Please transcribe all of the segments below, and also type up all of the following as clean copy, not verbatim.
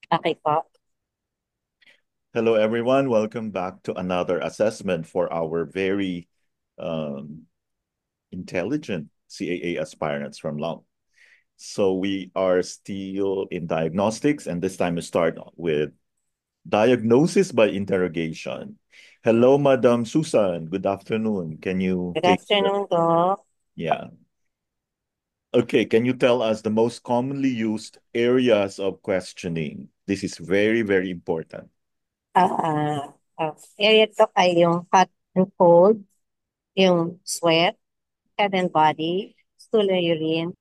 Okay po. Hello, everyone. Welcome back to another assessment for our very um, intelligent CAA aspirants from Long. So we are still in diagnostics, and this time we start with diagnosis by interrogation. Hello, Madam Susan. Good afternoon. Can you Good take afternoon, Doc. yeah. Okay, can you tell us the most commonly used areas of questioning? This is very, very important. Area Doc ay yung hot and cold, yung sweat, head and body, stool and urine,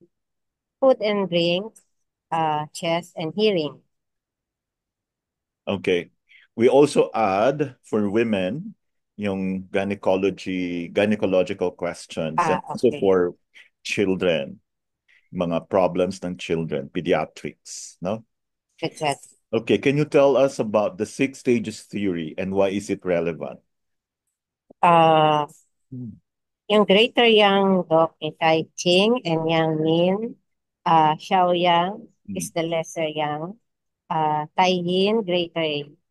food and drink, chest and hearing. Okay. We also add for women yung gynecological questions and also Okay. for children, mga problems ng children, pediatrics, no? Exactly. Okay, can you tell us about the six stages theory and why is it relevant? Uh, Hmm. yung greater yang, Doc, is I Ching and Yang Min. Xiao Yang Hmm. is the lesser yang. Tai Yin, greater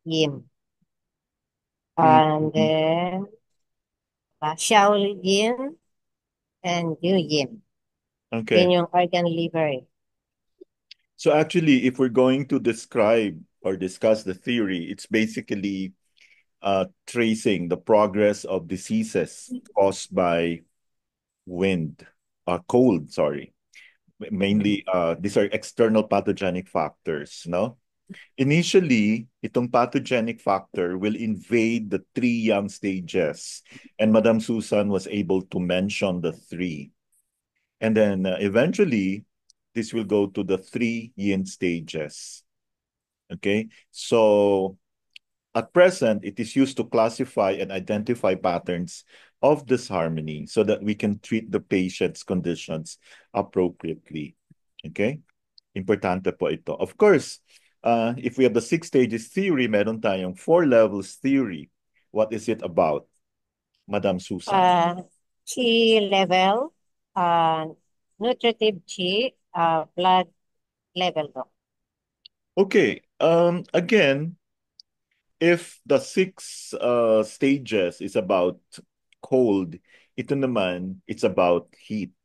yin. And Mhm. then Xiao Yin and Yu Yin. Yun Okay. yung organ liver. So actually, if we're going to describe or discuss the theory, it's basically tracing the progress of diseases caused by wind, cold, sorry. Mainly, these are external pathogenic factors, no? Initially, itong pathogenic factor will invade the three young stages. And Madam Susan was able to mention the three. And then eventually, this will go to the three yin stages. Okay? So at present, it is used to classify and identify patterns of disharmony so that we can treat the patient's conditions appropriately. Okay? Importante po ito. Of course, if we have the six stages theory, meron tayong four levels theory. What is it about, Madam Susan? Uh, Chi level, uh, nutritive chi, blood level do. Okay. Again, if the six stages is about cold, ito naman, it's about heat,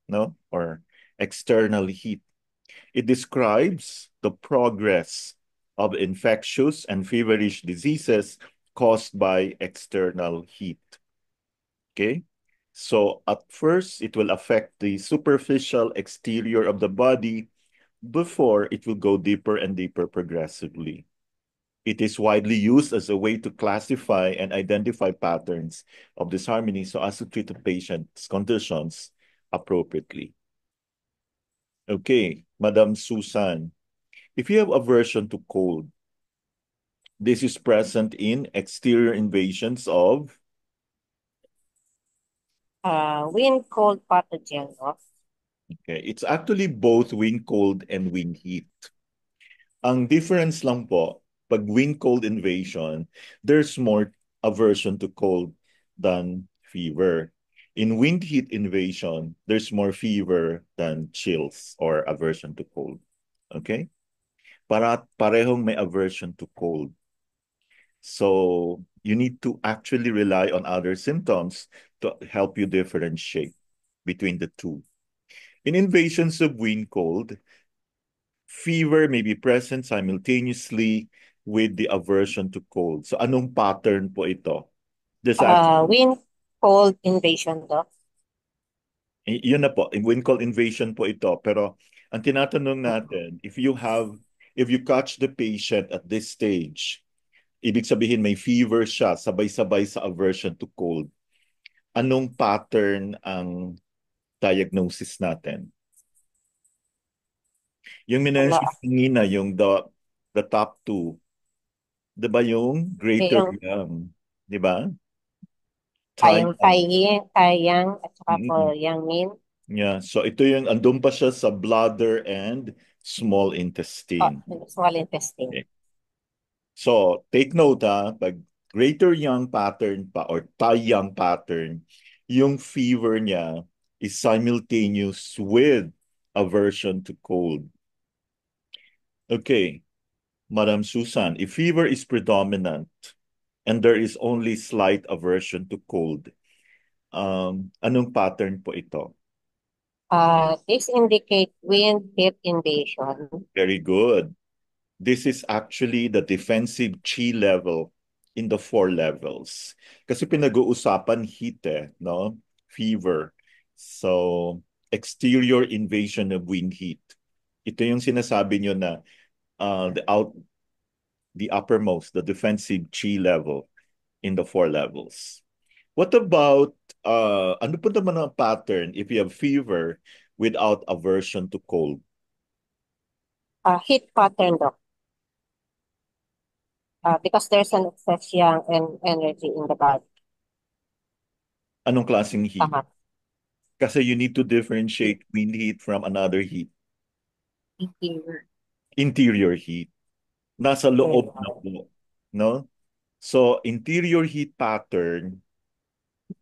no? Or external heat. It describes the progress of infectious and feverish diseases caused by external heat. Okay? So at first, it will affect the superficial exterior of the body before it will go deeper and deeper progressively. It is widely used as a way to classify and identify patterns of disharmony so as to treat the patient's conditions appropriately. Okay, Madam Susan, if you have aversion to cold, this is present in exterior invasions of, Wind cold pathogen do. okay, it's actually both wind cold and wind heat. Ang difference lang po, pag wind cold invasion, there's more aversion to cold than fever. In wind heat invasion, there's more fever than chills or aversion to cold. Okay? Parehong may aversion to cold. So you need to actually rely on other symptoms to help you differentiate between the two. In invasions of wind cold, fever may be present simultaneously with the aversion to cold. So anong pattern po ito? This actually, Wind cold invasion do. yun na po, wind cold invasion po ito. Pero ang tinatanong natin, if you catch the patient at this stage, ibig sabihin may fever siya, sabay-sabay sa aversion to cold. Anong pattern ang diagnosis natin? Yung Ano, minention kanina, yung the top two, di ba yung greater yung yang? Di ba? yung Tai Yin, Tai Yang, at saka po Mm-mm. Yang Min. Yeah, so ito yung andun pa siya sa bladder and small intestine. Small intestine. Okay. So, take note ha, pag greater yang pattern pa or Thai yang pattern, yung fever niya is simultaneous with aversion to cold. Okay. Madam Susan, if fever is predominant and there is only slight aversion to cold, anong pattern po ito? This indicate wind heat invasion. Very good. This is actually the defensive chi level in the four levels. Kasi pinag-uusapan heat no? Fever. So, exterior invasion of wind heat. Ito yung sinasabi nyo na the uppermost, the defensive chi level in the four levels. What about, ano po naman ang pattern if you have fever without aversion to cold? Heat pattern, doc. Because there's an excess yang and energy in the body. Anong klaseng heat? Tama. Kasi you need to differentiate wind heat from another heat. Interior. Interior heat. Nasa loob na Interior. po. No? So, interior heat pattern,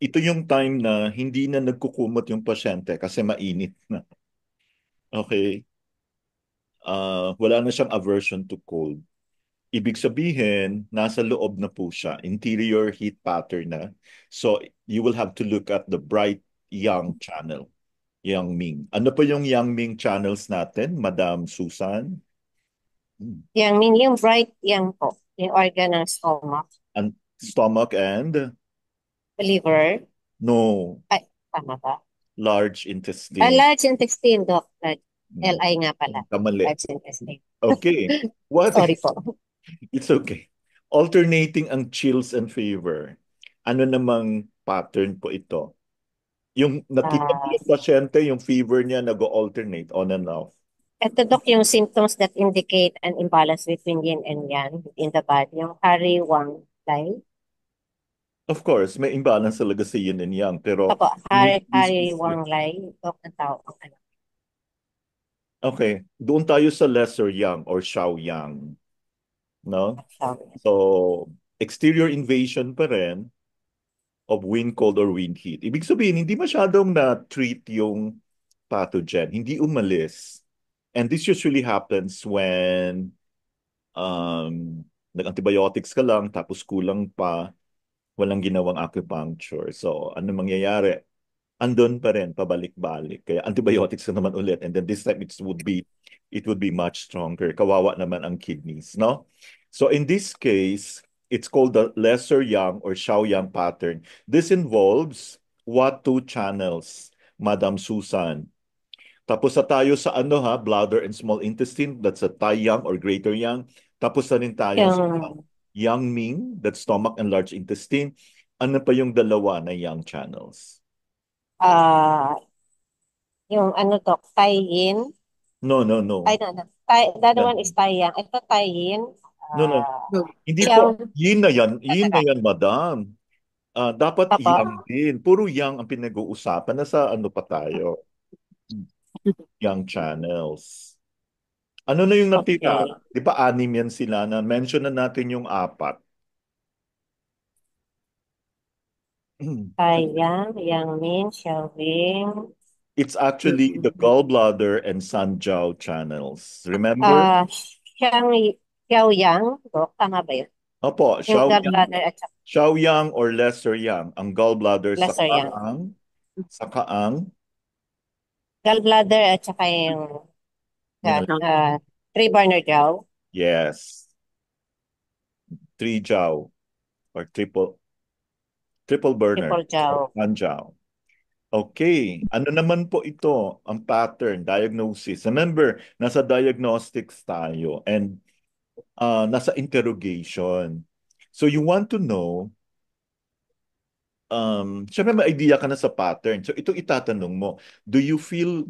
ito yung time na hindi na nagkukumot yung pasyente kasi mainit na. Okay? Wala na siyang aversion to cold. Ibig sabihin, nasa loob na po siya. Interior heat pattern na. So, you will have to look at the bright yang channel. Yang Ming. Ano po yung Yang Ming channels natin, Madam Susan? Yang mean yung bright yang po. Yung organ ng stomach. And stomach and Liver. no, Ay, tama ba? large intestine. Large intestine, doc. Hmm. LI nga pala. Kamali. Large intestine. Okay. What? Sorry po. It's okay. Alternating ang chills and fever. Ano namang pattern po ito? Yung nakita mo Ah, yung pasyente, yung fever niya nag-alternate on and off. Ito, Doc, yung symptoms that indicate an imbalance between yin and yang in the body. Yung Hari Wang Lai. Of course, may imbalance talaga sa yin and yang, pero Opo, you be Hari Wang specific. Lai. Doc, ang tawag ang ano. Okay, doon tayo sa lesser yang or xiao yang, no? Sabi. So, exterior invasion pa rin of wind cold or wind heat. Ibig sabihin, hindi masyadong na-treat yung pathogen, hindi umalis. And this usually happens when nag-antibiotics ka lang, tapos kulang pa, walang ginawang acupuncture. So, ano mangyayari? Andun pa rin, pabalik-balik. Kaya antibiotics na naman ulit. And then this time it would be much stronger. Kawawa naman ang kidneys, no? So in this case, it's called the lesser yang or Xiaoyang pattern. This involves what two channels, Madam Susan? Tapos sa tayo sa ano ha, bladder and small intestine, that's a Tai Yang or greater yang. Tapos na rin tayo sa Yung, Yang Ming, that's stomach and large intestine. Ano pa yung dalawa na yang channels? ah, yung ano, Doc, Tai Yin. No, no, Ay, no. no, no. The other one is Tai Yang. Ito, Tai Yin. No, no. Hindi po, Yang, yin na yan, madam. Dapat Opo. yang din. Puro yang ang pinag-uusapan. Nasa ano pa tayo? Yang channels. Ano na yung natira? Okay. Di ba anim yan sila na mention na natin yung apat. Tai Yang, Yang Min, Xiaowing. It's actually the gallbladder and Sanjiao channels. Remember? Ah, Xiang, Xiaoyang, Doc, tama ba yun? Opo, Yung gallbladder at saka Xiaoyang or lesser yang. Ang gallbladder sa lesser yang. kaang, Gallbladder at saka yung uh, three burner jaw. yes, three jiao or triple burner Triple or jaw. Sanjiao. Okay. Ano naman po ito, ang pattern, diagnosis? Remember, nasa diagnostics tayo and nasa interrogation. So you want to know, syempre may idea ka na sa pattern. So ito itatanong mo, do you feel,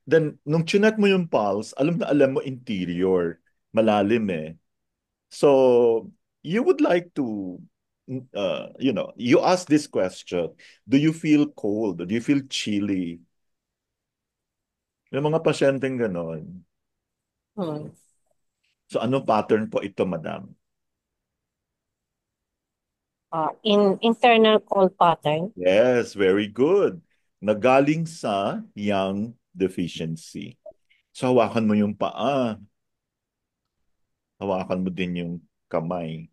then nung chinek mo yung pulse, alam mo interior, malalim eh. So you would like to, you ask this question, do you feel cold? Do you feel chilly? May mga pasyenteng ganon. Hmm. So anong pattern po ito, madam? In internal cold pattern. Yes, very good. Nagaling sa yang deficiency. So hawakan mo yung paa. hawakan mo din yung kamay,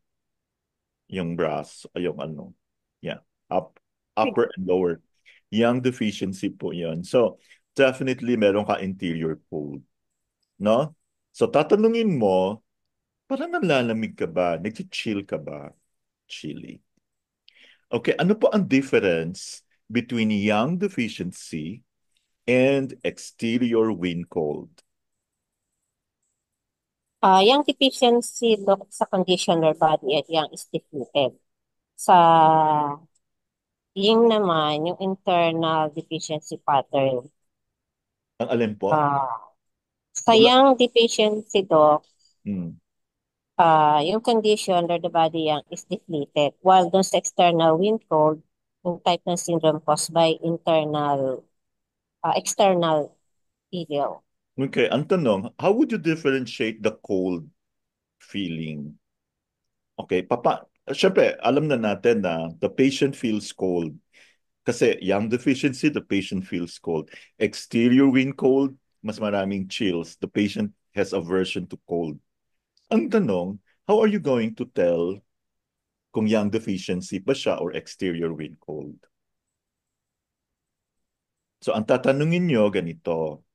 yung brass, yung ano. Yeah. Up, upper and lower. Yang deficiency po yan. So, definitely meron ka interior cold. No? So, tatanungin mo, parang nanlalamig ka ba? Nag-chill ka ba? Chilly. Okay, ano po ang difference between yang deficiency and exterior wind cold? Yung deficiency look sa conditioner body at yung is depleted. Sa yung naman, yung internal deficiency pattern. Ang alin po? Ah, sa Wala. yung deficiency doc, Hmm. yung condition or the body yang is depleted. While dun sa external wind cold, yung type ng syndrome caused by external evil. Okay, ang tanong, how would you differentiate the cold feeling? Okay, syempre, alam na natin na the patient feels cold. Kasi yang deficiency, the patient feels cold. Exterior wind cold, mas maraming chills. The patient has aversion to cold. Ang tanong, how are you going to tell kung yang deficiency ba siya or exterior wind cold? So, ang tatanungin nyo ganito,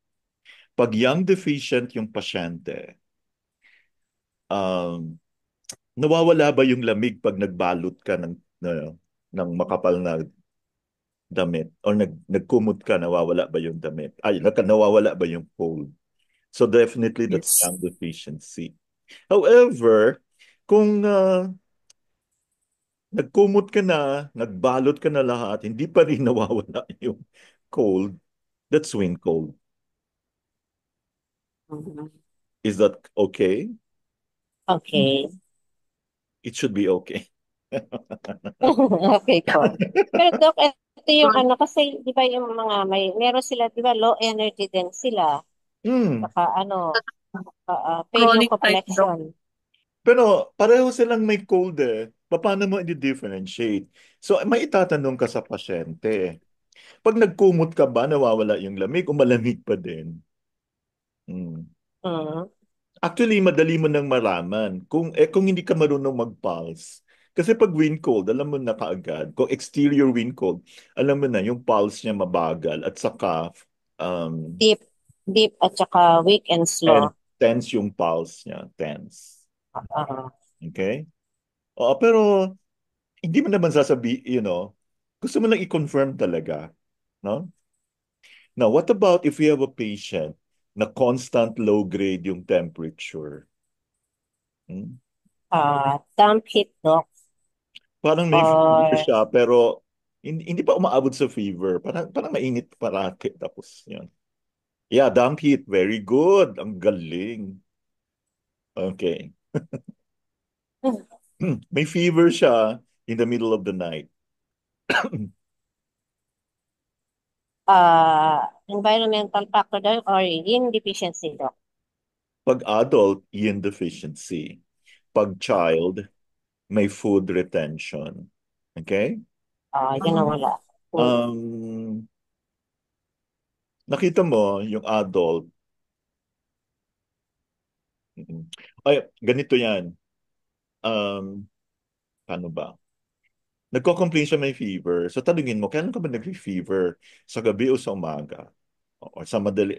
pag yang deficient yung pasyente, um, nawawala ba yung lamig pag nagbalot ka ng makapal na damit? Or nagkumot ka, nawawala ba yung damit? Ay, nawawala ba yung cold? So definitely that's Yes. yang deficiency. However, kung nagkumot ka na, nagbalot ka na lahat, hindi pa rin nawawala yung cold, that's wind cold. Mhm. Is that okay? Okay. It should be okay. Okay po. Pero Doc, ito yung ano, kasi di ba yung mga meron sila, di ba low energy din sila. Hmm. Saka ano, pale yung Chronic type doc. complexion. Pero pareho silang may cold eh. Paano mo i-differentiate? So may itatanong ka sa pasyente. Pag nagkumot ka ba, nawawala yung lamig o malamig pa din? Hmm. Mm. Actually, madali mo nang malaman kung hindi ka marunong mag-pulse. Kasi pag wind cold, alam mo na kaagad. Kung exterior wind cold, alam mo na yung pulse niya mabagal at saka um, Deep, deep at saka weak and and slow. tense yung pulse niya. Tense. Uh, Okay? Oo, pero hindi mo naman gusto mo lang i-confirm talaga. No? Now, what about if we have a patient na constant low grade yung temperature? Hmm? Damp heat, Doc, Parang may fever or siya, pero hindi pa umaabot sa fever. Parang mainit parati. Tapos, yun. Yeah, damp heat. Very good. Ang galing. Okay. May fever siya in the middle of the night. environmental factor daw or yin deficiency, Doc. Pag adult, yin deficiency. Pag child, may food retention. Okay? Yun na wala. Food. Um, nakita mo yung adult. Mm. Ay, ganito yan. Um, paano ba? Nagko-complain siya may fever. So tanungin mo, kailan ka ba nag-fever? Sa gabi o sa umaga? Or sa madali,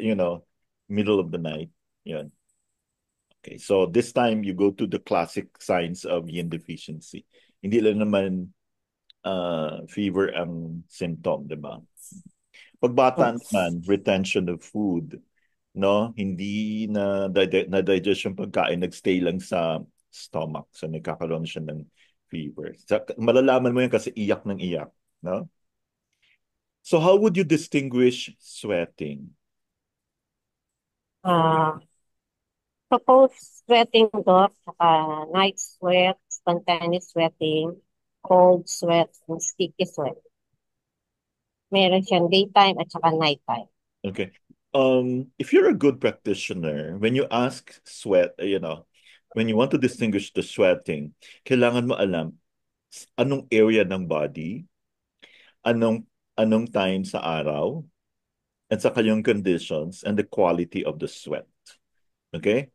middle of the night? Yan. Okay, so this time you go to the classic signs of yin deficiency. Hindi lang naman fever ang symptom, di ba? Pagbata Yes. naman, retention of food, no? Hindi na digest yung pagkain, nagstay lang sa stomach. So nagkakaroon siya ng fever. Malalaman mo yan kasi iyak ng iyak, no? So how would you distinguish sweating? Ah, Proposed sweating, Doc, saka night sweat, spontaneous sweating, cold sweat, and sticky sweat. Meron siyang daytime at saka nighttime. Okay. If you're a good practitioner, when you ask when you want to distinguish the sweating, kailangan mo alam anong area ng body, anong anong time sa araw, at saka yung conditions and the quality of the sweat. Okay?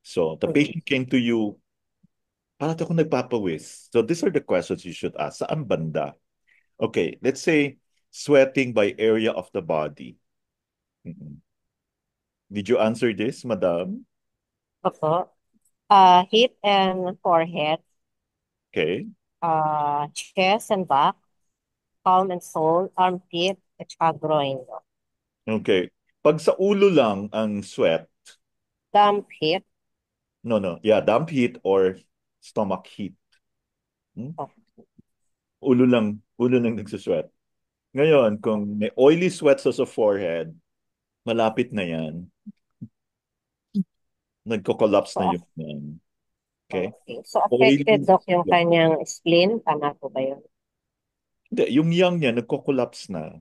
So the Mhm. patient came to you, parang ako nagpapawis. So these are the questions you should ask. Saan banda? Okay, let's say sweating by area of the body. Mm-mm. Did you answer this, madam? Opo. Hip and forehead, Okay. chest and back, palm and sole, armpit, at saka groin. Okay. Pag sa ulo lang ang sweat, Thumb, hip. no, no. Yeah, damp heat or stomach heat. Hmm? Ulo lang nagsusweat. Ngayon, kung may oily sweat sa forehead, malapit na yan. Nagko-collapse na So, yun yan. Okay? okay. So, affected, Oily Doc, yung sweat. kanyang spleen. Tama po ba yun? Hindi, yung yang niya, nagko-collapse na.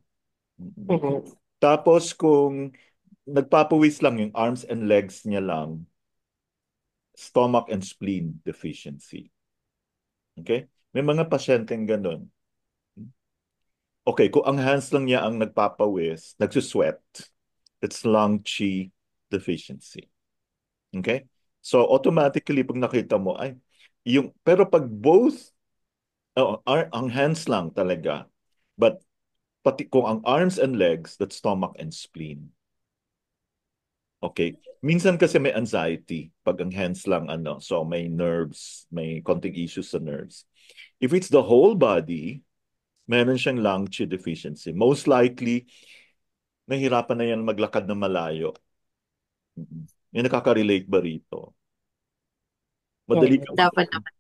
Mm. Mhm. Tapos kung nagpapawis lang yung arms and legs niya lang, stomach and spleen deficiency. Okay? May mga pasyenteng ganun. Okay, kung ang hands lang niya ang nagpapawis, nagsusweat, it's lung qi deficiency. Okay? So automatically pag nakita mo ay pero pag both ang hands lang talaga, but pati kung ang arms and legs, that's stomach and spleen. Okay. Minsan kasi may anxiety pag ang hands lang ano, so may nerves, may konting issues sa nerves. If it's the whole body, meron siyang lung qi deficiency. Most likely, nahirapan na yan maglakad na malayo. Mhm. Yung nakaka-relate ba rito? Madali Mhm. kang Dapat naman.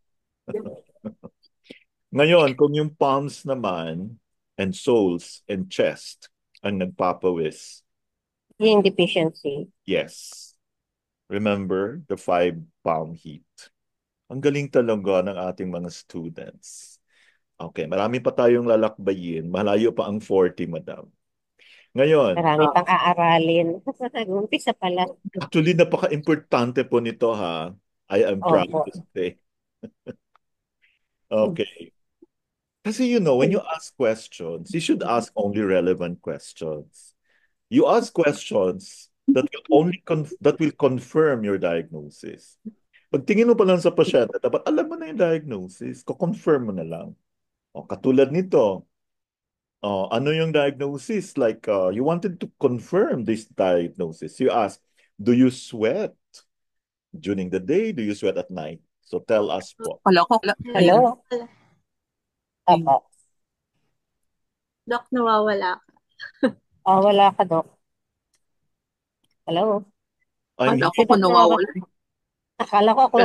Ngayon, kung yung palms naman and soles and chest ang nagpapawis, Yung deficiency. yes. Remember the 5 palm heat. Ang galing talaga ng ating mga students. Okay, marami pa tayong lalakbayin. Malayo pa ang 40, madam. Ngayon, Marami pang aaralin. Umpisa pa lang. actually, napaka-importante po nito ha. I am proud Opo. to say. Okay. Kasi when you ask questions, you should ask only relevant questions. You ask questions that will confirm your diagnosis. Pagtingin mo pa lang sa pasyente, dapat alam mo na yung diagnosis, ko-confirm mo na lang. O, katulad nito, ano yung diagnosis? Like, you wanted to confirm this diagnosis. You ask, do you sweat during the day? Do you sweat at night? So tell us po. Wala ko. Ayun. Hello? Ayun. Opo. Dok, nawawala. Wala ka, Doc. Hello? I'm Kala ko Si kung Doc nawawala. nawawala. Akala ko ako.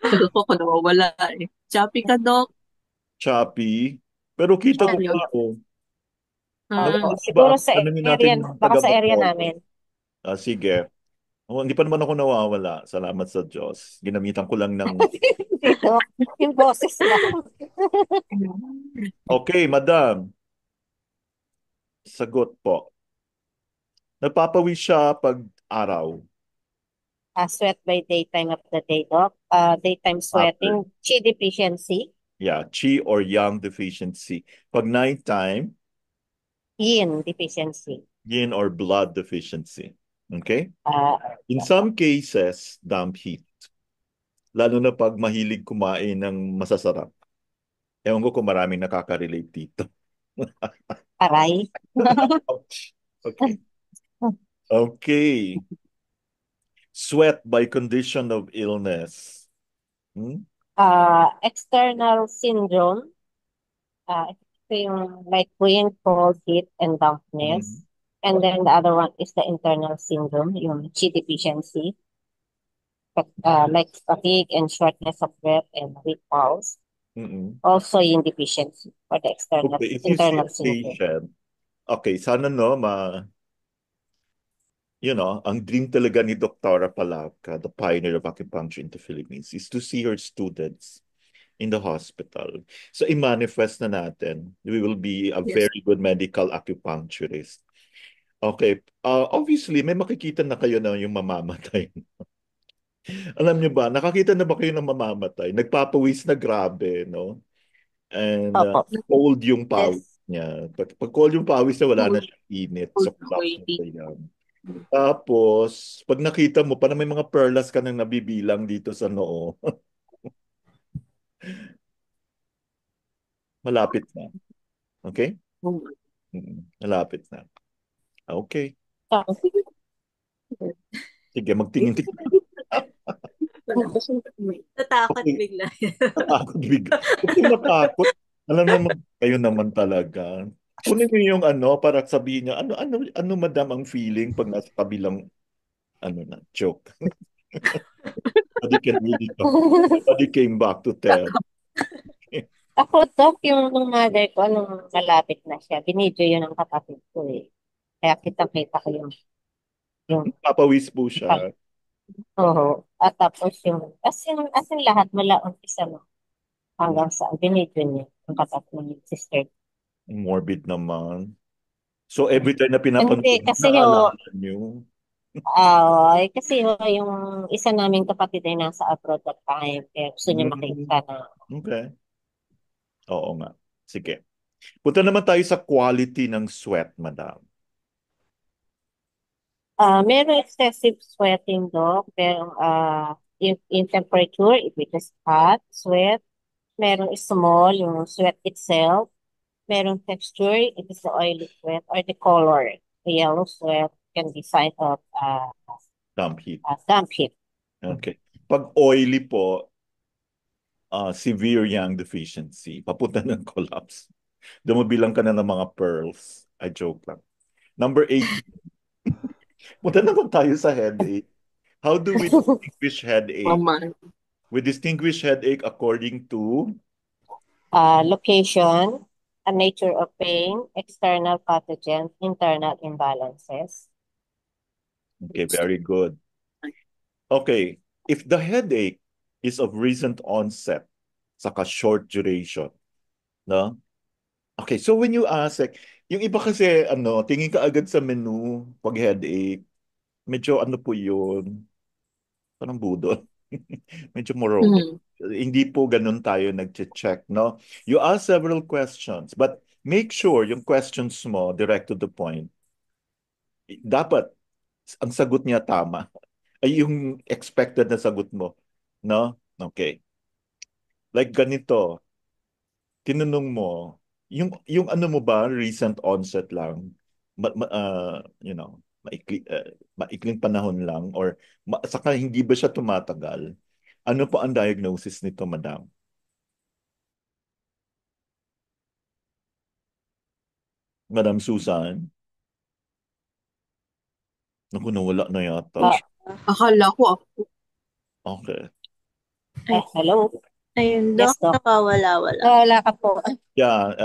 Kala ko kung nawawala eh. Choppy ka, Doc. choppy, pero kita ko Ayun. pa ako. Opo. Hmm. Nawawala ba Siguro ako? sa Tanungin natin area, yung baka sa area taga-Bacolod. namin. Sige. Oh, hindi pa naman ako nawawala. Salamat sa Diyos. Ginamitan ko lang ng... Hindi, Doc. Yung boses lang. Okay, madam. Sagot po. Nagpapawis siya pag araw. Sweat by daytime of the day, Doc. Daytime After. sweating, chi deficiency, Yeah, qi or yang deficiency. Pag nighttime, yin deficiency. yin or blood deficiency. Okay? Uh, In some cases, damp heat. Lalo na pag mahilig kumain ng masasarap. Ewan ko kung maraming nakaka-relate dito. aray. Ouch. Okay. Okay. Sweat by condition of illness. Hmm? External syndrome, ito yung like brain cold, heat, and dampness. Mhm. And then the other one is the internal syndrome, yung chi deficiency, like fatigue and shortness of breath and weak pulse. Mm-mm. Also yung deficiency for the external, Okay, if you see internal a syndrome. patient, okay, sana ang dream talaga ni Dr. Palabka, the pioneer of acupuncture in the Philippines, is to see her students in the hospital. So i-manifest na natin. We will be a Yes. very good medical acupuncturist. Okay, obviously, may makikita na kayo na yung mamamatay. Alam niyo ba, nakakita na ba kayo ng mamamatay? Nagpapawis na grabe, no? And Opo. cold yung pawis Yes. niya. Pag cold yung pawis niya, wala na Cold, siyang init. So cold collapse na waiting. siya yan. Tapos, pag nakita mo, parang may mga perlas ka nang nabibilang dito sa noo. Malapit na. Okay? Oo. Malapit na. Okay. Ah, Sige, magtingin-tingin. Natakot Okay. bigla. Natakot bigla. Huwag kayong matakot. Alam naman, kayo naman talaga. Kunin niyo yung ano, para sabihin niyo, ano madam ang feeling pag nasa kabilang, ano na, joke. Nobody can really talk. Nobody came back to tell. Ako, Dok, yung nung mother ko, nung malapit na siya, binidyo yun ng kapatid ko eh. Kaya kita-kita ko yung Papawis po pag, siya. oo. At tapos as in lahat mula umpisa no, hanggang sa binidyo niya, yung kapatid niya, sister. Morbid naman. So every time na pinapanood, Hindi, kasi naalala niyo. yung isa naming kapatid ay nasa abroad that time, kaya gusto niya Mm, makita na. okay. Oo nga. Sige. Punta naman tayo sa quality ng sweat, madam. Meron excessive sweating, Dok. Merong in temperature, if it is hot, sweat. Merong small, yung sweat itself. Merong texture, if it's the oily sweat, or the color. The yellow sweat can be sign of Damp heat. damp heat. Okay. Pag oily po, severe yang deficiency. Papunta ng collapse. Dumabilang ka na ng mga pearls. I joke lang. Number 8. Punta naman tayo sa headache. How do we distinguish headache? Mama. We distinguish headache according to, Location, a nature of pain, external pathogens, internal imbalances. okay, very good. Okay, if the headache is of recent onset, saka short duration, no? Okay, so when you ask, like, yung iba kasi, tingin ka agad sa menu pag headache, medyo ano po yun, parang budol. Medyo moronic. Mm. Hindi po ganun tayo nag-check, no? You ask several questions, but make sure yung questions mo direct to the point. Dapat ang sagot niya tama. Ay yung expected na sagot mo, no? Okay. Like ganito, tinanong mo, yung ano mo ba, recent onset lang, you know, maikling panahon lang, or saka hindi ba siya tumatagal? Ano po ang diagnosis nito, madam? Madam Susan? Naku, nawala na yata Ah, siya. Akala ko ako. Okay. hello? Ayun, Yes, Doc, Doc. nakawala-wala. Wala ka po. Yeah,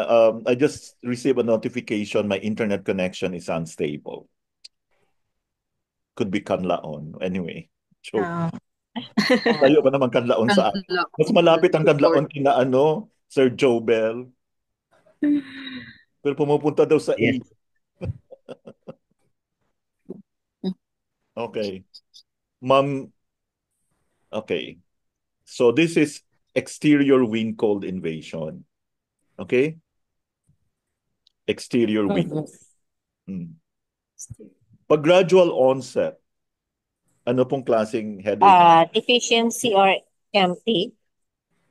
I just received a notification my internet connection is unstable. Could be Kanlaon. Anyway, joke. Ah. Tayo pa naman Kanlaon sa akin. Kala Mas malapit ang report. Kanlaon kina Sir Jobel. Pero pumupunta daw sa A. Yes. Okay. Ma'am, okay. So this is exterior wind cold invasion. Okay? Exterior wind. Mhm. Hmm. Pag gradual onset, ano pong klaseng headache? Deficiency or empty.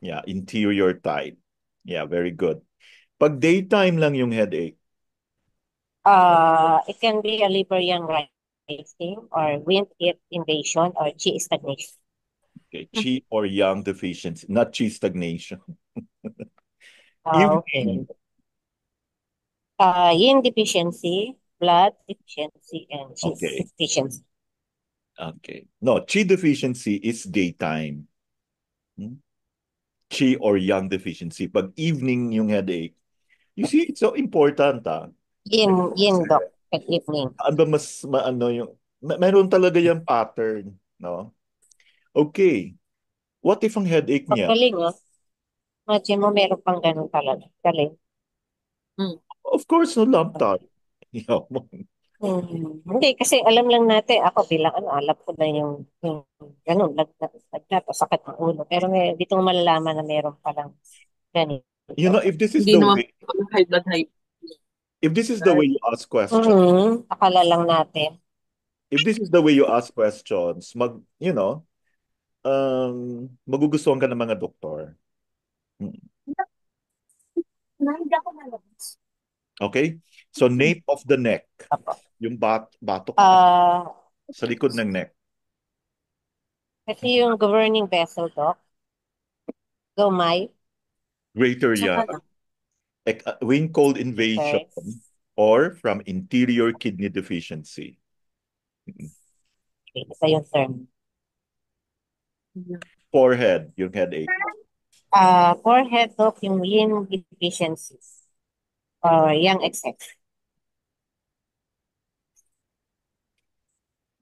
Yeah, interior type. Yeah, very good. Pag daytime lang yung headache, It can be a liver yang rising or wind heat invasion or chi stagnation. okay, qi or yang deficiency, not qi stagnation. Okay. Evening, Yin deficiency, blood deficiency, and chi okay, deficiency. okay. No, qi deficiency is daytime. Hmm? Qi or yang deficiency. Pag evening yung headache, you see, it's so important, ah. Yin, Doc, at evening. Ano ba mas maano yung, meron talaga yung pattern, no? Okay. What if ang headache Ang niya? galing, oh. Imagine mo, meron pang ganun talaga. Galing. Mm. Of course, no, lump tayo. Yeah. Hindi, kasi alam lang natin, ako bilang alam ko na yung ganun, lagnat o sakit ng ulo. Pero dito mo malalaman na meron palang ganito. You know, if this is Hindi the naman way, pala high blood high. if this is the way you ask questions, Akala lang natin. if this is the way you ask questions, magugustuhan ka ng mga doktor. Mm. Hindi ako nalabas. Okay? So, nape of the neck. Apo. Yung batok Ah, sa likod ng neck. kasi yung governing vessel, Doc, gumay. Greater Tsaka yan. lang. Wing cold invasion Okay. or from interior kidney deficiency. Okay, isa yung term. Forehead, yung headache. Forehead, Doc, yung yin deficiency or yang excess.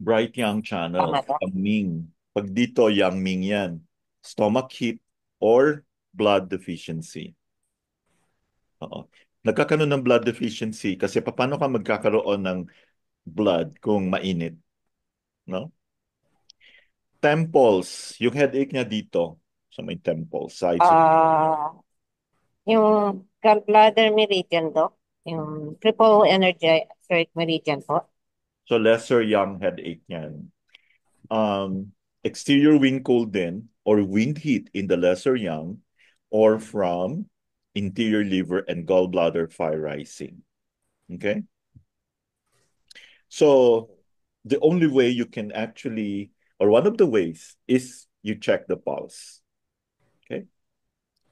Bright yang channel, Tama, Doc. yang ming. Pag dito, yang ming yan. Stomach heat or blood deficiency. Oo. Nagkakaroon ng blood deficiency kasi paano ka magkakaroon ng blood kung mainit? No? Temples, yung headache niya dito sa may temples, sides of. Yung gallbladder meridian, Doc, yung triple energy meridian po. So lesser yang headache niyan. Exterior wind cold din or wind heat in the lesser yang or from interior liver and gallbladder fire rising. Okay? So the only way you can actually, or one of the ways, is you check the pulse. Okay?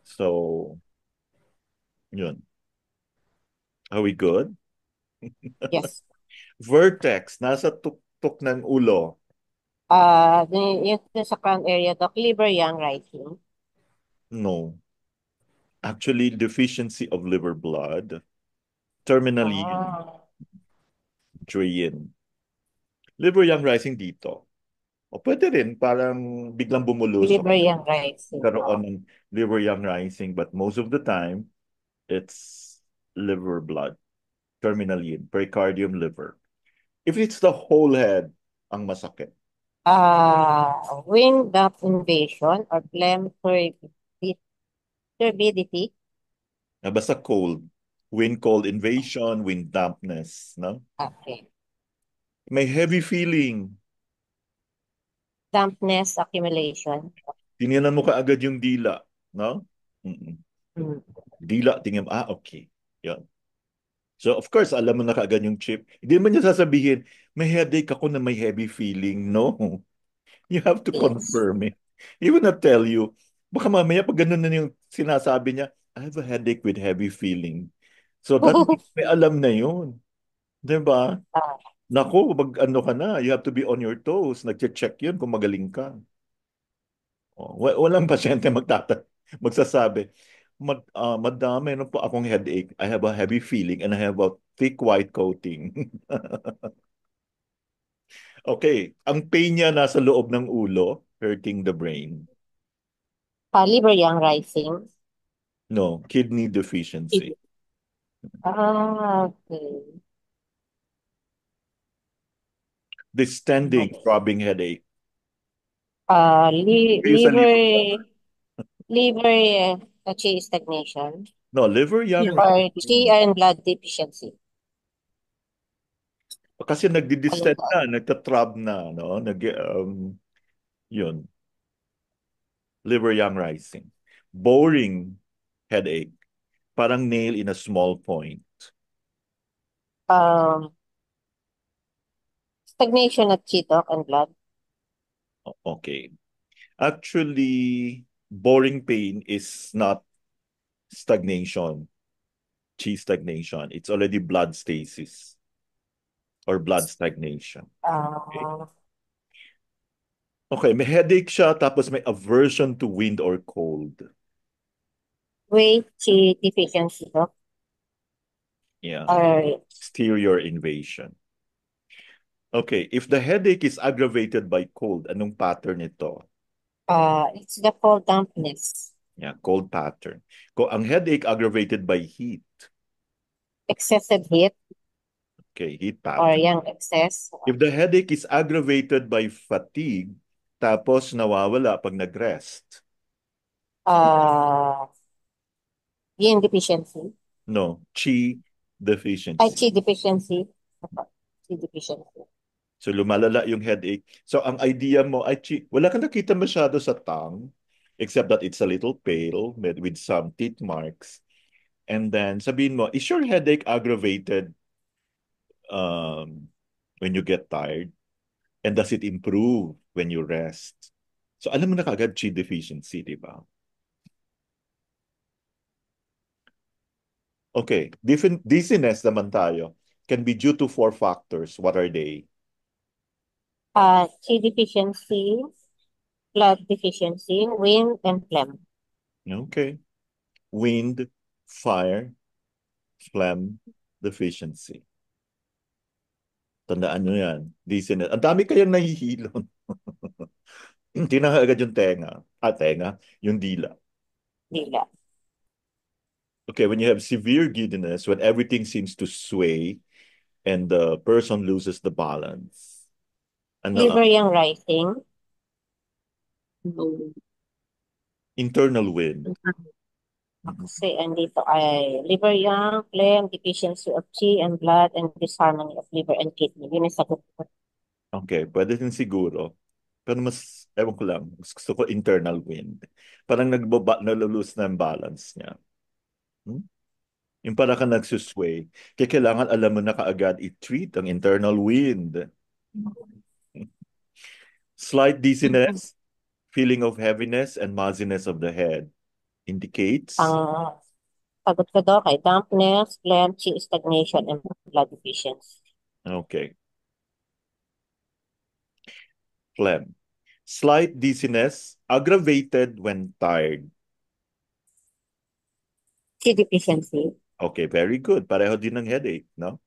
So, yun. Are we good? Yes. Vertex, nasa tuktok ng ulo. Yung sa crown area, Doc, liver yang rising. No. Actually, deficiency of liver blood. Terminal yin. Yin. Liver yang rising dito. O pwede rin, parang biglang bumulusok. Liver yang rising. Karoon ng liver yang rising. But most of the time, it's liver blood. Terminal yin. Pericardium liver. If it's the whole head, ang masakit. Wind dump invasion or phlegm turbidity. Basta cold. Wind cold invasion, wind dampness. No? Okay. May heavy feeling. Dampness accumulation. Tininan mo kaagad yung dila. No? Mm-mm. Hmm. Dila, tingnan mo, okay. Yan. So, of course, alam mo na kaagad yung chip. Hindi mo niya sasabihin, may headache ako na may heavy feeling. No. You have to Yes. confirm it. He will not tell you. Baka mamaya pag ganun na yung sinasabi niya, I have a headache with heavy feeling. So, that means may alam na yun. Diba? Naku, pag ano ka na, you have to be on your toes. Nag-check yun kung magaling ka. Walang pasyente magsasabi, Madam, meron po akong headache. I have a heavy feeling and I have a thick white coating. Okay, ang pain niya nasa loob ng ulo, hurting the brain. Liver yang rising. No, kidney deficiency. Okay. Distending, throbbing headache. Kayo sa Liver chi stagnation No, liver yang or chi and blood deficiency. kasi nagdi-distend na, nagtatrab na, no? Yun. Liver yang rising. Boring headache. Parang nail in a small point. Stagnation of chi, Doc, and blood. Okay. Actually, boring pain is not stagnation, chi stagnation. It's already blood stasis or blood stagnation. Okay, may headache siya tapos may aversion to wind or cold. Wei chi deficiency, Doc. Yeah. Or Exterior invasion. Okay, if the headache is aggravated by cold, anong pattern ito? it's the cold dampness. Yeah, cold pattern. Kung ang headache aggravated by heat, Excessive heat okay, heat or pattern. yang excess. If the headache is aggravated by fatigue, tapos nawawala pag nag-rest. Yin deficiency. No, chi deficiency. Chi deficiency. Chi deficiency. So lumalala yung headache. So ang idea mo ay wala kang nakita masyado sa tongue except that it's a little pale with some teeth marks. And then sabihin mo, is your headache aggravated um, when you get tired? And does it improve when you rest? So alam mo na kagad chi deficiency, di ba? Okay, different dizziness naman tayo. Can be due to four factors. What are they? Chi deficiency, blood deficiency, wind, and phlegm. Okay. Wind, fire, phlegm, deficiency. Tandaan nyo yan. Dizziness. Ang dami kayang nahihilon. Tinaka agad yung tenga. Tenga. Yung dila. Dila. Okay, when you have severe giddiness, when everything seems to sway and the person loses the balance. Ano, Liver yung rising. No. internal wind. Kasi andito ay liver yung phlegm, deficiency of chi and blood, and disharmony of liver and kidney. Yun ang sagot ko. Okay, pwede din siguro. Pero mas, ewan ko lang, mas gusto ko internal wind. Parang nalulus na ang balance niya. Hmm? Yung para ka nagsusway. Kaya kailangan alam mo na kaagad i-treat ang internal wind. Slight dizziness, feeling of heaviness and muzziness of the head indicates Ang sagot ko daw kay dampness, phlegm, chi stagnation, and blood deficiency. okay. Phlegm. Slight dizziness, aggravated when tired. Chi deficiency, Okay, very good. Pareho din ng headache, no?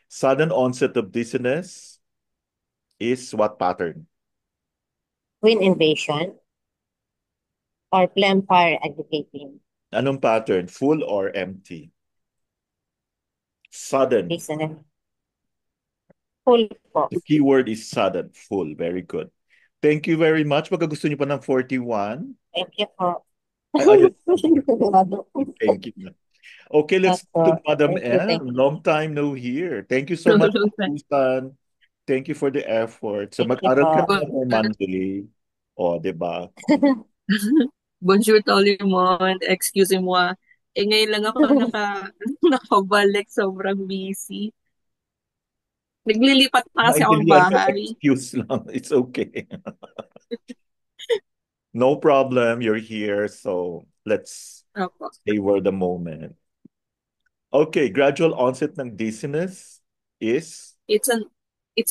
Sudden onset of dizziness is what pattern? wind invasion, or phlegm fire agitating. Anong pattern? Full or empty? Sudden. Listener. Full po. The keyword is sudden. Full. Very good. Thank you very much. Baka gusto niyo pa ng 41? Thank you po. Ay, thank you. Okay, let's That's go to all. Madam Thank you, M. thank you. Long time no hear. Thank you so much, Susan. Thank you for the effort. So Thank you mag-aral ka po. na for Monday. O, di ba? Bonjour to Limon. Excuse mo. Ngayon lang ako nakabalik. Sobrang busy. Naglilipat na kasi akong Naintindihan ko, bahay. excuse lang. It's okay. No problem. You're here. So let's Opo. savor the moment. Okay, gradual onset ng dizziness is It's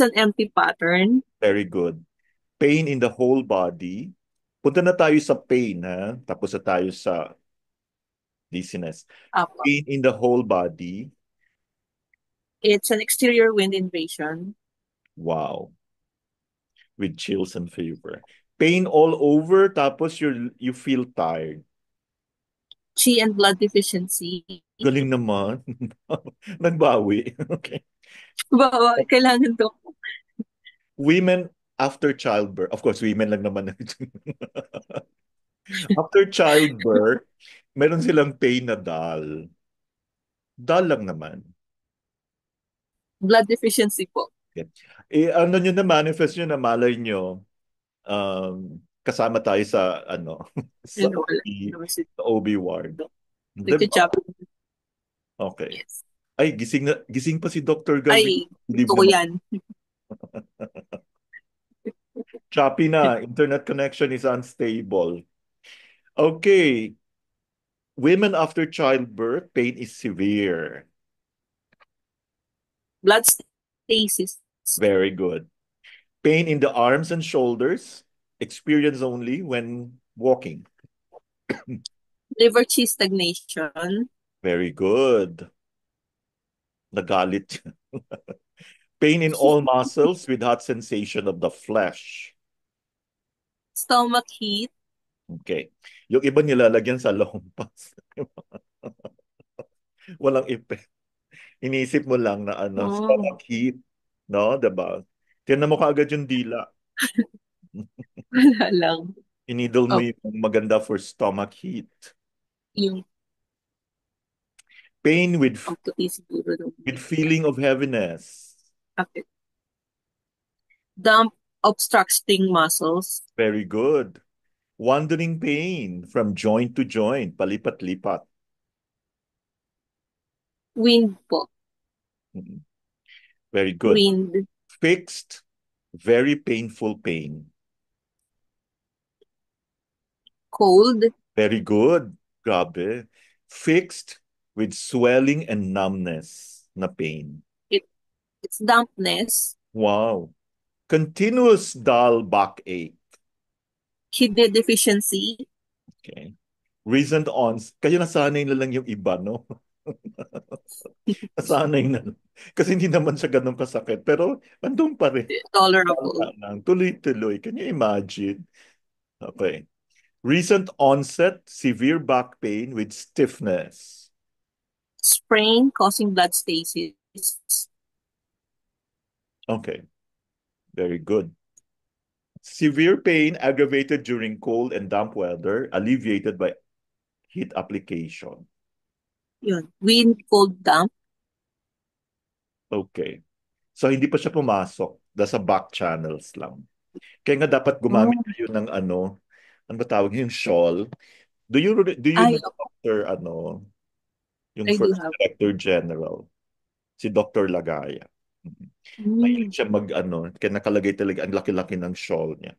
an empty pattern. very good. Pain in the whole body. Punta na tayo sa pain, ha? Tapos na tayo sa dizziness. Opo. Pain in the whole body. It's an exterior wind invasion. Wow. With chills and fever. Pain all over, tapos you feel tired. Chi and blood deficiency. Galing naman. Nagbawi. Okay. Kailangan to. Women after childbirth. Of course, women lang naman. After childbirth, meron silang pain na dull. Dull lang naman. Blood deficiency po. Okay. Ano nyo na manifest nyo na malay nyo, kasama tayo sa sa Ano, wala. sa OB ward. Like Diba? job. Okay. Yes. Ay, gising pa si Dr. Gabi. Ay, ito ko yan. Choppy na. Internet connection is unstable. Okay. Women after childbirth, pain is severe. Blood stasis. Very good. Pain in the arms and shoulders, experience only when walking. Liver chi stagnation. Very good. Nagalit. Pain in all muscles with hot sensation of the flesh. Stomach heat. Okay. Yung iba nilalagyan sa lompas. Walang effect. Inisip mo lang na stomach heat. No? Diba? Tingnan mo kaagad yung dila. Wala lang. Inidol mo yung maganda for stomach heat. Yung Pain with siguro. feeling of heaviness. Okay. Dump obstructing muscles. Very good. Wandering pain from joint to joint, palipat-lipat. Wind po. Mhm. Very good. Wind. Fixed, very painful pain. Cold. Very good. Grabe. Fixed with swelling and numbness na pain. It's dampness. Wow. Continuous dull backache. Kidney deficiency. Okay. Recent ons. Kaya nasanay na lang yung iba, no? Nasanay na lang. Kasi hindi naman siya ganun kasakit. Pero andun pa rin. Tolerable. Tuloy-tuloy. Can you imagine? Okay. Recent onset, severe back pain with stiffness. Sprain causing blood stasis. Okay. Very good. Severe pain aggravated during cold and damp weather, alleviated by heat application. Yun. Wind, cold, damp. Okay. So hindi pa siya pumasok. Nasa back channels lang. Kaya nga dapat Oh. gumamit kayo ng ano ba tawag yung shawl? Do you Ay, know Dr. Yung I do first have. Director General, si Dr. Lagaya. Mahilig siya kaya nakalagay talaga ang laki-laki ng shawl niya.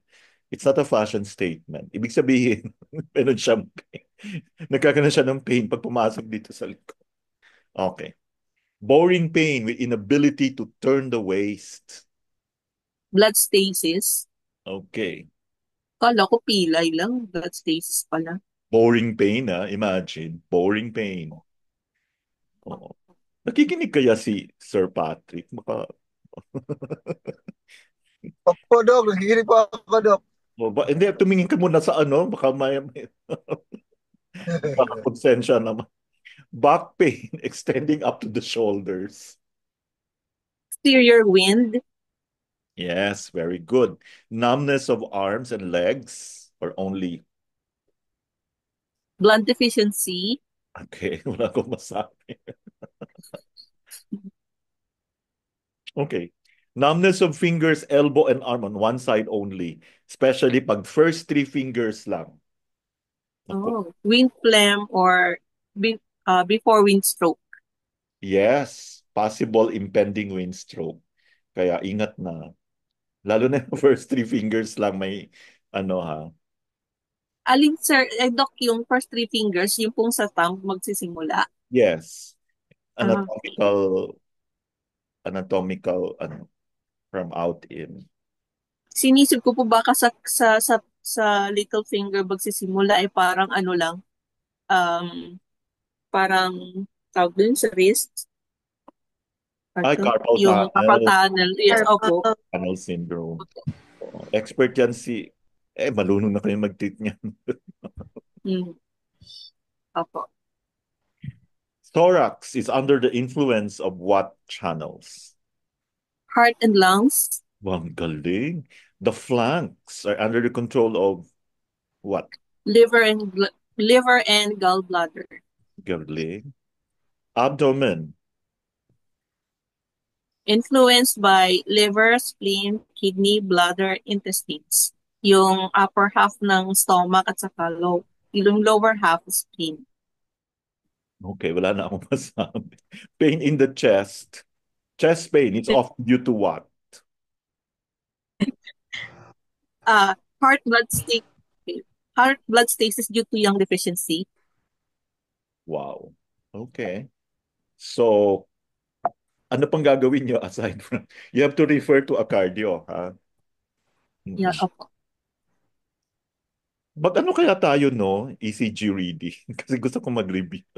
It's not a fashion statement. Ibig sabihin, meron siyang pain. Nagkakaroon siya ng pain pag pumasok dito sa likod. Okay. Boring pain with inability to turn the waist. Blood stasis. Okay. Kala ko pilay lang. Blood stasis pala. Boring pain, imagine. Boring pain. Oo. Nakikinig kaya si Sir Patrick? Opo, Dok. Nakikinig po ako, Dok. Hindi, tumingin ka muna sa baka baka konsensya naman. Back pain extending up to the shoulders. Exterior wind. Yes, very good. Numbness of arms and legs or only? Blood deficiency. Okay, wala akong masabi. Okay. Numbness of fingers, elbow, and arm on one side only. Especially pag first three fingers lang. Ako. Wind phlegm or before wind stroke. Yes, possible impending wind stroke. Kaya ingat na. Lalo na yung first three fingers lang may Alin, sir, Doc, yung first three fingers, yung pong sa thumb magsisimula. Yes. Okay. Anatomical from out in. Sinisip ko po baka sa little finger magsisimula ay parang lang, parang tawag dun sa wrist. Ay, carpal Yung carpal tunnel. tunnel. Yes, opo. Tunnel syndrome. Expert yan malunong na kayo mag-treat niyan. Opo. Thorax is under the influence of what channels? Heart and lungs. Ang galing. The flanks are under the control of what? Liver and gallbladder. Galing. Abdomen. Influenced by liver, spleen, kidney, bladder, intestines. Yung upper half ng stomach at saka yung lower half spleen. Okay, wala na akong masabi. Pain in the chest. Chest pain, it's often due to what? Heart blood stasis due to young deficiency. Wow. Okay. So, ano pang gagawin nyo aside from, you have to refer to a cardio, ha? Yeah, opo. Ano kaya tayo, ECG reading? Kasi gusto ko mag-review.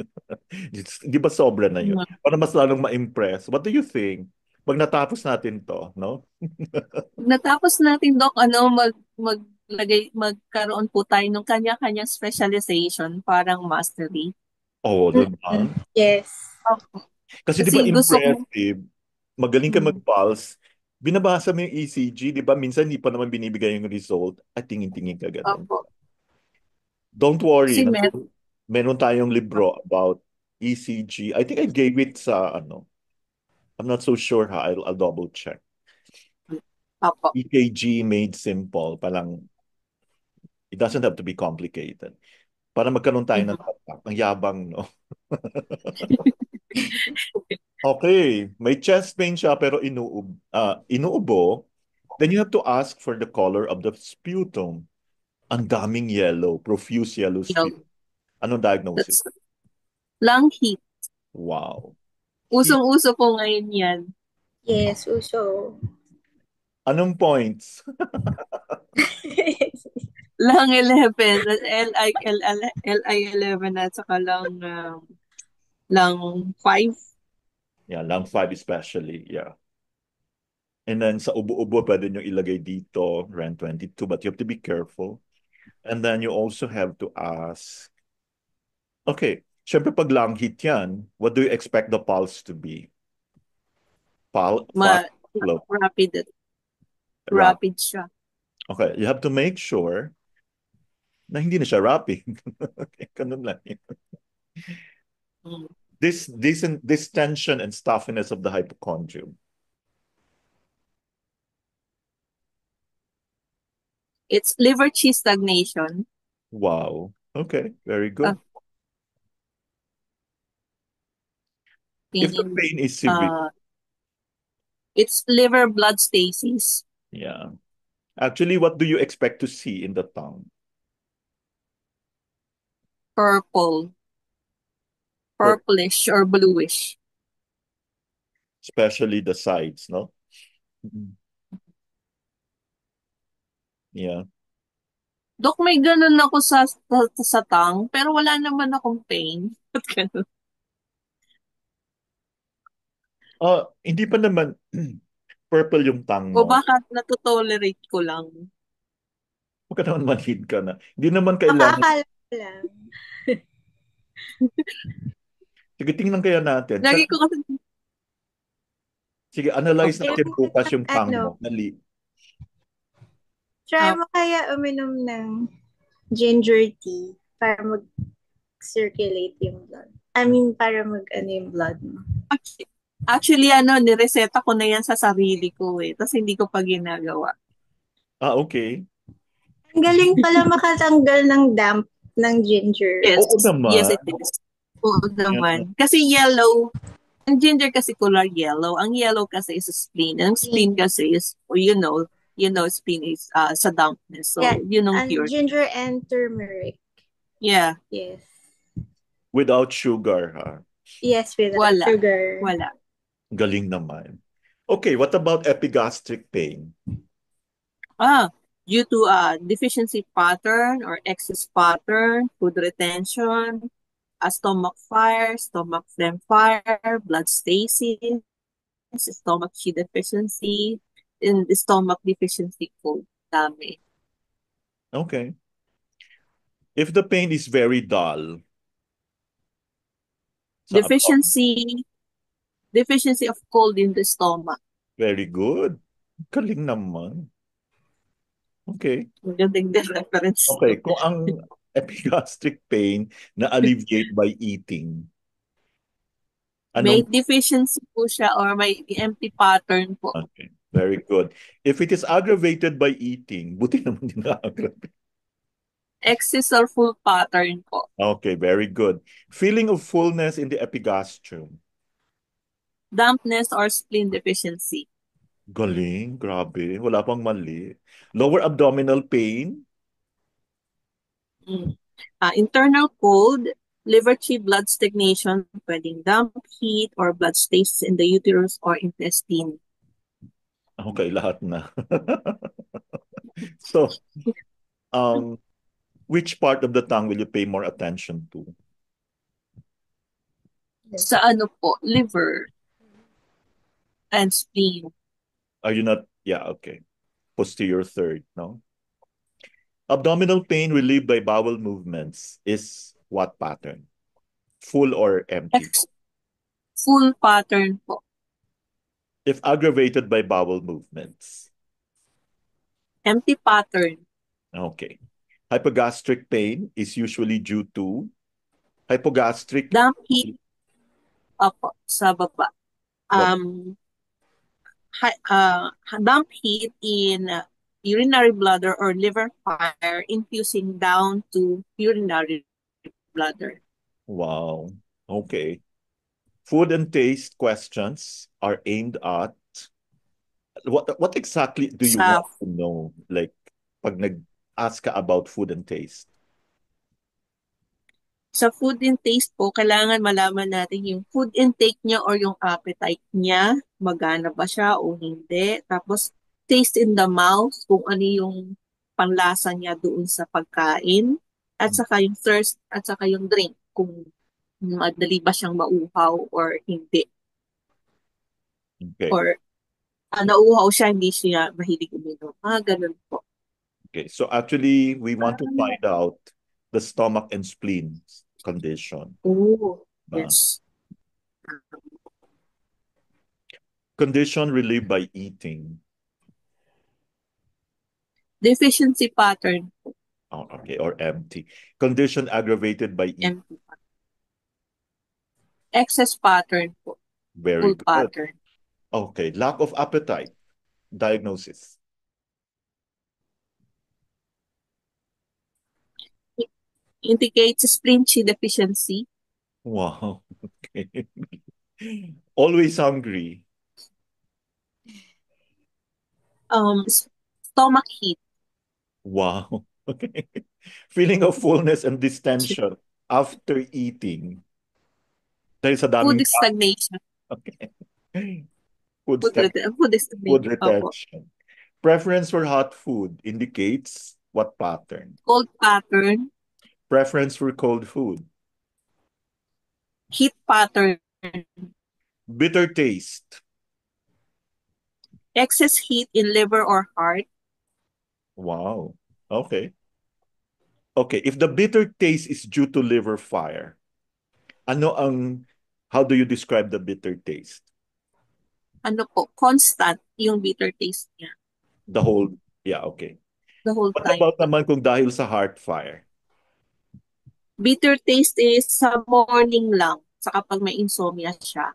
Di ba sobra na yun? Para mas lalong ma-impress. What do you think? Pag natapos natin to, no? Natapos natin, Doc, magkaroon po tayo ng kanya-kanyang specialization, parang mastery. Oo, diba? Yes. Kasi di ba impressive, magaling ka mag-pulse, binabasa mo yung ECG, di ba? Minsan hindi pa naman binibigay yung result at tingin-tingin ka ganun. Opo. Don't worry, Si meron tayong libro about ECG. I think I gave it sa I'm not so sure ha, I'll double check. Apo. EKG made simple. Parang, it doesn't have to be complicated. Para magkaroon tayo ng Mhm. tatak. Ang yabang, no? Okay, may chest pain siya pero inuubo. Then you have to ask for the color of the sputum. Ang daming yellow, profuse yellow sputum. Yun. Anong diagnosis? That's lung heat. Wow. Usong-uso po ngayon yan. Yes, uso. Anong points? Lung 11, LI 11 at saka lung 5. Yeah, lung 5 especially. Yeah. And then sa ubo-ubo, pwede nyo ilagay dito, REN 22, but you have to be careful. And then you also have to ask, okay, syempre pag lung heat yan, what do you expect the pulse to be? Ma Flow. rapid Rap. rapid siya. Okay, you have to make sure na hindi na siya rapid. Okay, ganun lang yun. Mm. This tension and stuffiness of the hypochondrium. It's liver chi stagnation. Wow. Okay, very good. If the And pain is severe, it's liver blood stasis. yeah. Actually, what do you expect to see in the tongue? Purplish or bluish. Especially the sides, no? Yeah. Dok, may ganun ako sa tongue, pero wala naman akong pain. Ba't ganun? Hindi pa naman purple yung tongue O mo. baka natotolerate ko lang. Huwag ka naman manhid ka na. Hindi naman kailangan. Makakala lang. Sige, tingnan kaya natin. Lagi ko kasi, Sige, analyze Okay. natin bukas yung tongue mo. Ano? Dali. Try mo kaya uminom ng ginger tea para mag-circulate yung blood. I mean, para yung blood mo. actually, nireseta ko na yan sa sarili ko eh. Tapos hindi ko pa ginagawa. Okay. Ang galing pala makatanggal ng damp ng ginger. Yes. Oo naman. Yes, it is. Oo naman. Kasi yellow, ang ginger kasi color yellow. Ang yellow kasi is spleen. Ang spleen kasi is, spleen is sa dampness. So, Yeah, yun ang and cure. ginger and turmeric. Yeah. Yes. Without sugar, ha? Yes, without Wala. sugar. Wala. Galing naman. Okay, what about epigastric pain? Due to deficiency pattern or excess pattern, food retention, stomach fire, stomach phlegm fire, blood stasis, stomach chi deficiency, and the stomach deficiency cold. Dami. Okay. If the pain is very dull, sa Deficiency of cold in the stomach. very good. Galing naman. Okay. Magandang reference. Okay, kung ang epigastric pain na alleviate by eating, May anong... deficiency po siya or may empty pattern po. Okay, very good. If it is aggravated by eating, buti naman din na-aggravate. Excess or full pattern po. Okay, very good. Feeling of fullness in the epigastrium. Dampness or spleen deficiency. Galing, grabe. Wala pang mali. Lower abdominal pain. Internal cold, liver chi blood stagnation, pwedeng damp heat or blood stasis in the uterus or intestine. Okay, lahat na. So, which part of the tongue will you pay more attention to? Sa po, liver and spleen. Are you not? Yeah, okay. Posterior third, no? Abdominal pain relieved by bowel movements is what pattern? Full or empty? Full pattern po. If aggravated by bowel movements. Empty pattern. Okay. Hypogastric pain is usually due to hypogastric. Damp heat. Opo, sa baba. dump heat in urinary bladder or liver fire, infusing down to urinary bladder. Wow. Okay. Food and taste questions are aimed at what exactly do you Sa want to know? Like pag nag-ask ka about food and taste. Sa food and taste po, kailangan malaman natin yung food intake niya or yung appetite niya, magana ba siya o hindi. Tapos, taste in the mouth, kung ano yung panlasa niya doon sa pagkain. At saka yung thirst, at saka yung drink, kung madali ba siyang mauhaw or hindi. Okay. Or nauuhaw siya, hindi siya mahilig uminom. Ganun po. Okay. So actually, we want to find out the stomach and spleen condition. Oh, Uh, yes. condition relieved by eating. Deficiency pattern, Oh, okay. Or empty. Condition aggravated by eating. empty. Excess pattern po, Very full good. pattern. Okay. Lack of appetite. Diagnosis. Indicates spleen chi deficiency, Wow. Okay. Always hungry. stomach heat, Wow. Okay. Feeling of fullness and distension after eating. Dahil sa food daming stagnation, okay. Food stagnation. food Food stagnation, opo. retention. Preference for hot food indicates what pattern? Cold pattern, Preference for cold food. heat pattern, Bitter taste. excess heat in liver or heart, Wow. Okay. Okay. If the bitter taste is due to liver fire, how do you describe the bitter taste? constant yung bitter taste niya Yeah, okay. the whole What time. about naman kung dahil sa heart fire? Bitter taste is sa morning lang, sa kapag may insomnia siya,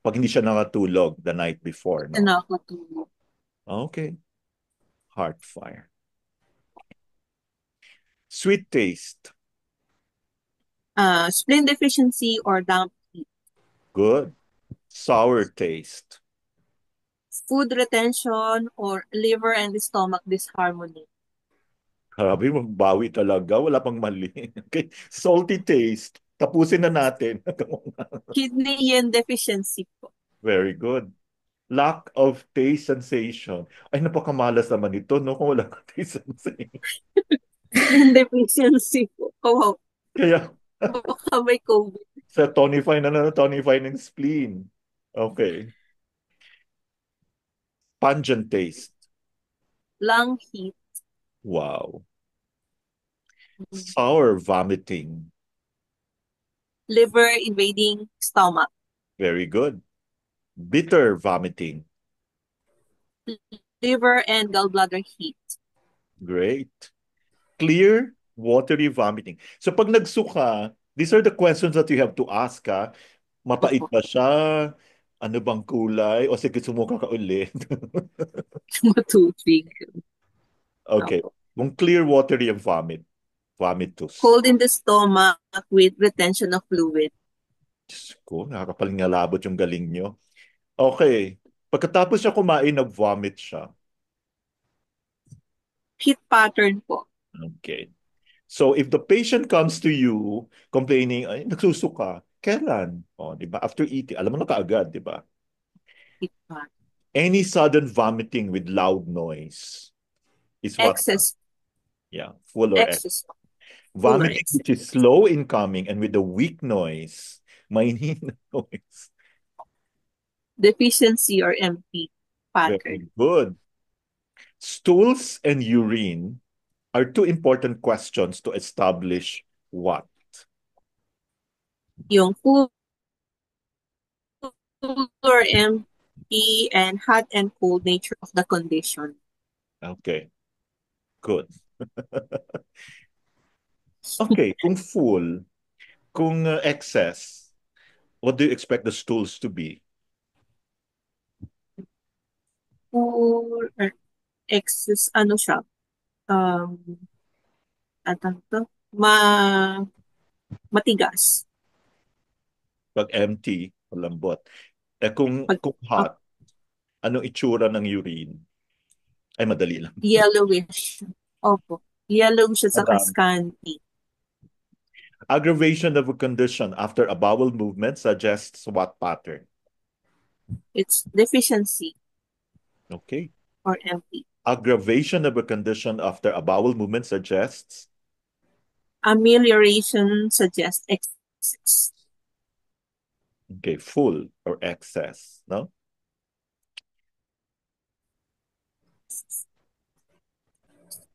Pag hindi siya nakatulog the night before, no? nakakatulog. Okay. Heart fire. Sweet taste. Spleen deficiency or damp heat, Good. Sour taste. food retention or liver and stomach disharmony, Grabe, magbawi talaga. Wala pang mali. Okay. Salty taste. Tapusin na natin. kidney and deficiency po. Very good. Lack of taste sensation. Ay, napakamalas naman ito, no? Kung wala kang taste sensation. Deficiency po. Oh, Kaya, baka may COVID. sa tonify ng spleen. Okay. Pungent taste. Lung heat, Wow. Sour vomiting. liver invading stomach, Very good. Bitter vomiting. liver and gallbladder heat. Great. Clear, watery vomiting. So pag nagsuka, these are the questions that you have to ask, ha? Mapait Opo, ba siya? Ano bang kulay? O sige, sumuka ka ulit. matubig. Okay. Opo. Kung clear, watery ang vomitus. Cold in the stomach with retention of fluid. Diyos ko, nakakapalingalabot yung galing nyo. Okay. Pagkatapos siya kumain, nag-vomit siya. Heat pattern po. Okay. So if the patient comes to you complaining, ay, nagsusuka, kailan? O, di ba? After eating, alam mo na kaagad, di ba? Heat pattern. Any sudden vomiting with loud noise is what? Excess. Yeah, full or excess. Excess. Full or Vomiting excess. which is slow in coming and with a weak noise, mainit na noise. Deficiency or empty Very pattern. good. Stools and urine are two important questions to establish what? Yung full or empty and hot and cold nature of the condition. Okay, good. Okay, kung full, kung excess, what do you expect the stools to be? Or excess, ano siya, um, atang to, matigas. Pag empty, malambot. Eh Pag, kung hot, anong itsura ng urine? Ay, madali lang. yellowish. Opo. Yellowish at saka Madami. scanty. Aggravation of a condition after a bowel movement suggests what pattern? It's deficiency Okay. or empty. Aggravation of a condition after a bowel movement suggests? Amelioration suggests excess. Okay, full or excess, no?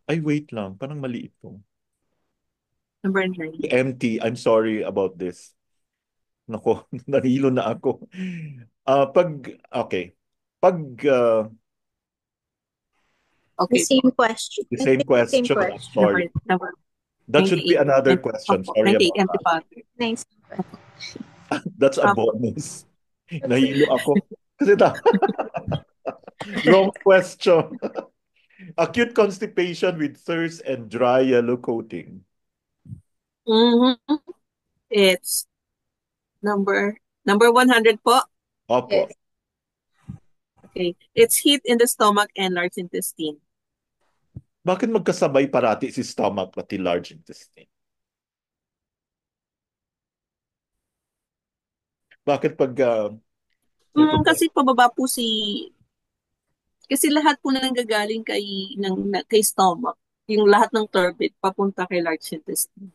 Ay, wait lang. Parang mali ito. Number 9. Empty. I'm sorry about this. Nako, nahilo na ako. Okay. Pag The Okay. same question. the I same think question, same I'm question. sorry. Number That should be 98. another question. Opo, Sorry 98 about empty that. pattern. Nice. That's a Opo. bonus. Nahilo ako. Kasi wrong question. Acute constipation with thirst and dry yellow coating. Mm-hmm. It's number 100 po. Opo. Yes. Okay. It's heat in the stomach and large intestine. Bakit magkasabay parati si stomach pati large intestine? Bakit pag ito po, Kasi pababa po kasi lahat po nanggagaling kay stomach. Yung lahat ng turbid papunta kay large intestine.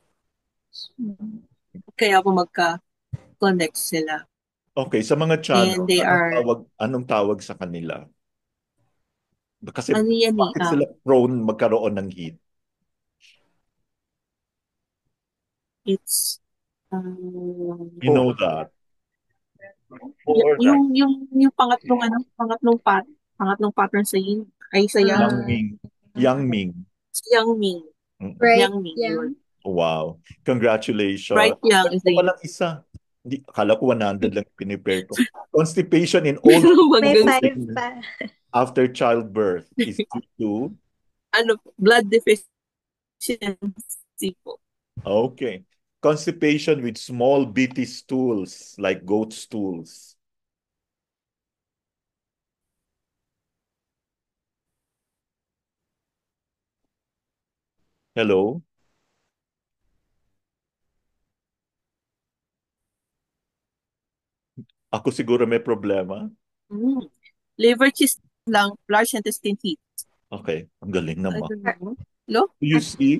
Kaya po magka-connect sila. okay, sa mga channel, And they are, anong tawag sa kanila? Kasi ano yan bakit sila prone magkaroon ng heat? it's, You know that? Or yung pangatlong pattern sa yin, ay sa Yang yang, Ming. Yang Ming. yang ming. Right. Yang ming, Yeah. yun. Wow. Congratulations. Bright yang is Ito the palang isa. Hindi, akala ko 100 lang pinipare ko. Constipation in old May Hanggang 5 pa. after childbirth is due to? blood deficiency po. Okay. Constipation with small bitty stools like goat stools. Hello? Ako siguro may problema. Liver cyst lang, large intestine heat. Okay, ang galing I naman. don't know. No? You see,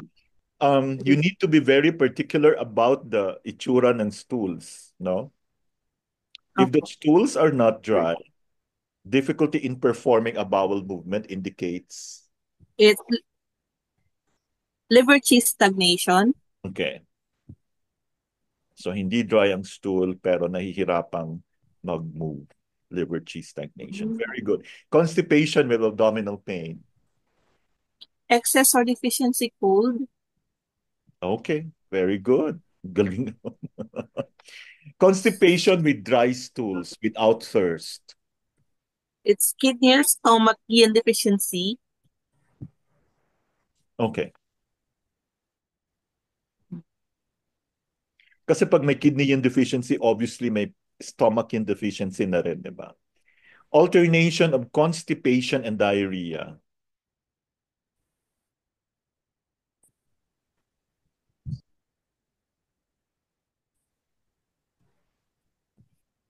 you need to be very particular about the itsura ng stools, no? If the stools are not dry, difficulty in performing a bowel movement indicates. It's liver cyst stagnation. Okay. So hindi dry ang stool pero nahihirapang mag-move. Liver cheese stagnation. Very good. Constipation with abdominal pain. Excess or deficiency cold. Okay, very good. Galing. Constipation with dry stools without thirst. It's kidney or stomach yin deficiency. Okay. Kasi pag may kidney yin deficiency, obviously may stomach yin deficiency na rin, di ba? Alternation of constipation and diarrhea.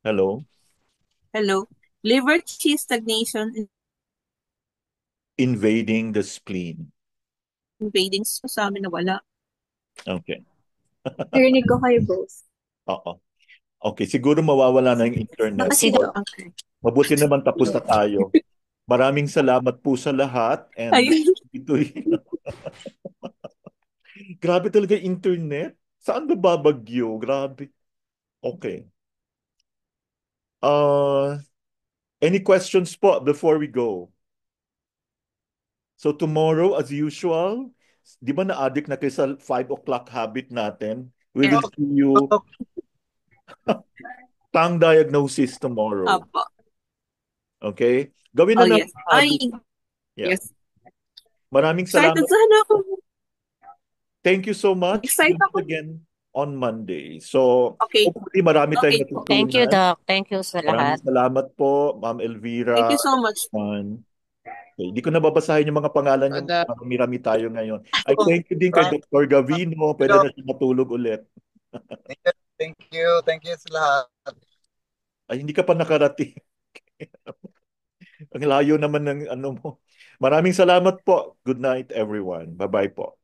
Hello? Hello. Liver cyst stagnation Invading the spleen. invading sa amin na wala. Okay. Narinig ko kayo both. Oo. Okay, siguro mawawala na yung internet. Baka si Doc. Okay. Mabuti naman tapos na tayo. Maraming salamat po sa lahat. And Ayun. ito'y... Grabe talaga yung internet. Saan ba babagyo? Grabe. Okay. Any questions po before we go? So tomorrow, as usual, di ba na-addict na kayo sa 5 o'clock habit natin? We will see you tongue diagnosis tomorrow. Apo. Okay? Gawin Oh, na yes. natin Ay, habit. Yeah. yes. Maraming Excited salamat. sana ako. Thank you so much. Excited We'll meet ako. again on Monday. So, Okay. hopefully marami tayong Okay po. Thank you, natutunan. Doc. Thank you sa Maraming lahat. salamat po, Ma'am Thank Elvira. you so much. Okay, hindi ko nababasahin yung mga pangalan yung Ada. marami tayo ngayon. I thank you din kay Frank, Dr. Gavino. Pwede Doc. na siya matulog ulit. Thank you. Thank you sa lahat. Ay, hindi ka pa nakarating. Ang layo naman ng ano mo. Maraming salamat po. Good night, everyone. Bye-bye po.